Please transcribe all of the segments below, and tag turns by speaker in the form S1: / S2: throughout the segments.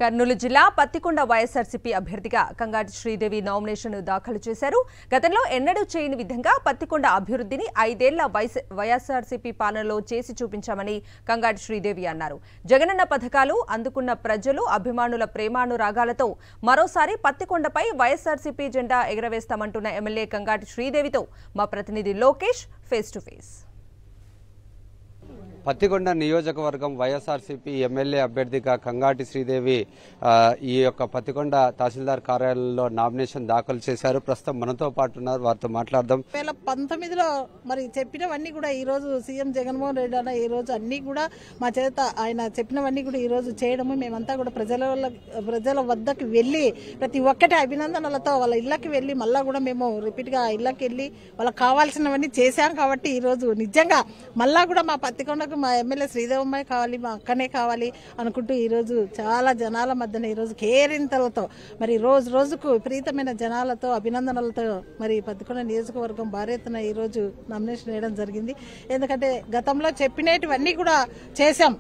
S1: కర్నూలు జిల్లా పత్తికొండ వైఎస్ఆర్సీపీ అభ్యర్థిగా కంగాటి శ్రీదేవి నామినేషన్ దాఖలు చేశారు. గతంలో ఎన్నడూ చేయని విధంగా పత్తికొండ అభివృద్ధిని 5 ఏళ్ల వైఎస్ఆర్సీపీ పాలనలో చేసి చూపించామని కంగాటి శ్రీదేవి అన్నారు. జగనన్న పథకాలు అందుకున్న ప్రజలు అభిమానుల ప్రేమానురాగాలతో మరోసారి పత్తికొండపై వైఎస్ఆర్సీపీ జెండా ఎగరవేస్తామంటున్న ఎమ్మెల్యే కంగాటి శ్రీదేవితో మా ప్రతినిధి Lokesh face to face.
S2: Pattikonda నియోజకవర్గం వైఎస్ఆర్సీపీ ఎమ్మెల్యే అభ్యర్థిగా కంగాటి శ్రీదేవి ఈ యొక్క పత్తికొండ తహసీల్దార్ కార్యాలయంలో నామినేషన్ దాఖలు చేశారు. ప్రస్తుతం మనతో పాటు ఉన్నారు, వారితో మాట్లాడదాం.
S3: 2019లో మరి చెప్పినవన్నీ కూడా ఈ రోజు సీఎం జగన్మోహన్ రెడ్డి అన్న ఈ రోజు అన్ని కూడా మా చేత ఆయన చెప్పినవన్నీ కూడా ఈ రోజు చేయడము, మేమంతా కూడా ప్రజల వద్దకు వెళ్లి ప్రతి ఒక్కటి అభినందనలతో వాళ్ళ ఇళ్లకి వెళ్లి మళ్ళా కూడా మేము రిపీట్ గా ఇళ్లకి వెళ్లి వాళ్ళకి కావాల్సినవన్నీ చేశాం. కాబట్టి ఈ రోజు నిజంగా మళ్ళా కూడా మా పత్తికొండ మా ఎమ్మెల్యే శ్రీదేవి అమ్మాయి కావాలి, మా అక్కనే కావాలి అనుకుంటూ ఈ రోజు చాలా జనాల మధ్యన ఈ రోజు కేరింతలతో మరి రోజు రోజుకు విపరీతమైన జనాలతో అభినందనలతో మరి పత్తికొండ నియోజకవర్గం భారీ ఎత్తున ఈ రోజు నామినేషన్ వేయడం జరిగింది. ఎందుకంటే గతంలో చెప్పినవన్నీ కూడా చేశాం.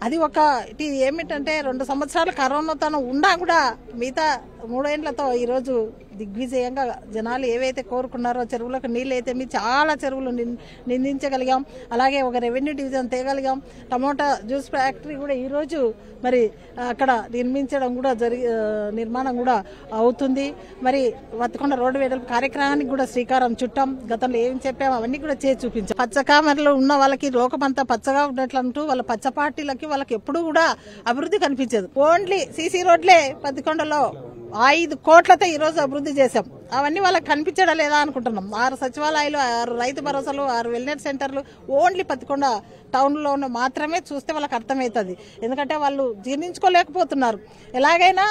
S3: అది ఏమిటంటే 2 సంవత్సరాలు కరోనాతో ఉన్నా కూడా మిగతా 3 ఏళ్లతో ఈ రోజు దిగ్విజయంగా జనాలు ఏవైతే కోరుకున్నారో చెరువులకు నీళ్ళు అయితే చాలా చెరువులు నిందించగలిగాం. అలాగే ఒక రెవెన్యూ డివిజన్ తేగలిగాం. టమోటా జ్యూస్ ఫ్యాక్టరీ కూడా ఈ రోజు మరి అక్కడ నిర్మాణం కూడా అవుతుంది. మరి పత్తికొండ రోడ్డు వెడల్పు కార్యక్రమానికి కూడా శ్రీకారం చుట్టాం. గతంలో ఏం చెప్పాం అవన్నీ కూడా చేసి చూపించాం. పచ్చకామెరలో ఉన్న వాళ్ళకి లోకమంతా పచ్చగా ఉన్నట్లంటూ వాళ్ళ పచ్చ పార్టీలకి వాళ్ళకి ఎప్పుడు కూడా అభివృద్ధి కనిపించదు. ఓన్లీ సీసీ రోడ్లే పత్తికొండలో 5 కోట్లతో ఈ రోజు అభివృద్ధి చేశాం. అవన్నీ వాళ్ళకి కనిపించడం లేదా అనుకుంటున్నాం. 6 సచివాలయాలు, 6 రైతు భరోసాలు, 6 వెల్నెస్ సెంటర్లు ఓన్లీ పత్తికొండ టౌన్ లో మాత్రమే చూస్తే వాళ్ళకి అర్థమవుతుంది. ఎందుకంటే వాళ్ళు జీర్ణించుకోలేకపోతున్నారు. ఎలాగైనా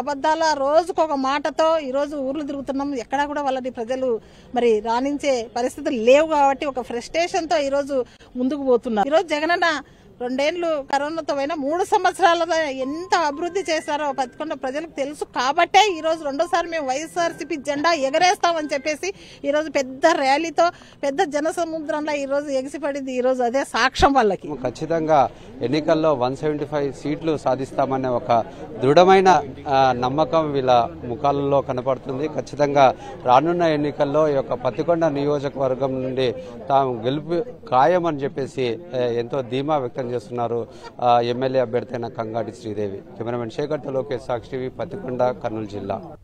S3: అబద్ధాల రోజుకొక మాటతో ఈ రోజు ఊర్లు తిరుగుతున్నాం. ఎక్కడా కూడా వాళ్ళని ప్రజలు మరి రాణించే పరిస్థితులు లేవు. కాబట్టి ఒక ఫ్రస్ట్రేషన్ తో ఈ రోజు ముందుకు పోతున్నారు. ఈ రోజు జగనన్న 2 ఏళ్లు కరోనాతో అయినా 3 సంవత్సరాలలో ఎంత అభివృద్ధి చేశారో పత్తికొండ ప్రజలకు తెలుసు. కాబట్టే ఈ రోజు రెండోసారి మేము వైఎస్ఆర్సీపీ జెండా ఎగరేస్తామని చెప్పేసి ఈ రోజు పెద్ద ర్యాలీతో పెద్ద జనసముద్రంలో ఈ రోజు ఎగిసిపడింది. ఈ రోజు అదే సాక్ష్యం వాళ్ళకి.
S2: ఖచ్చితంగా ఎన్నికల్లో 175 సీట్లు సాధిస్తామనే ఒక దృఢమైన నమ్మకం వీళ్ళ ముఖాలలో కనపడుతుంది. ఖచ్చితంగా రానున్న ఎన్నికల్లో ఈ యొక్క పత్తికొండ నియోజకవర్గం నుండి తాము గెలుపు ఖాయమని చెప్పేసి ఎంతో ధీమా వ్యక్తం చేస్తున్నారు ఎమ్మెల్యే అభ్యర్థి అయిన కంగాటి శ్రీదేవి. కెమెరామెన్ శేఖర్ తో లోకేష్, సాక్షి టీవీ, పత్తికొండ, కర్నూలు జిల్లా.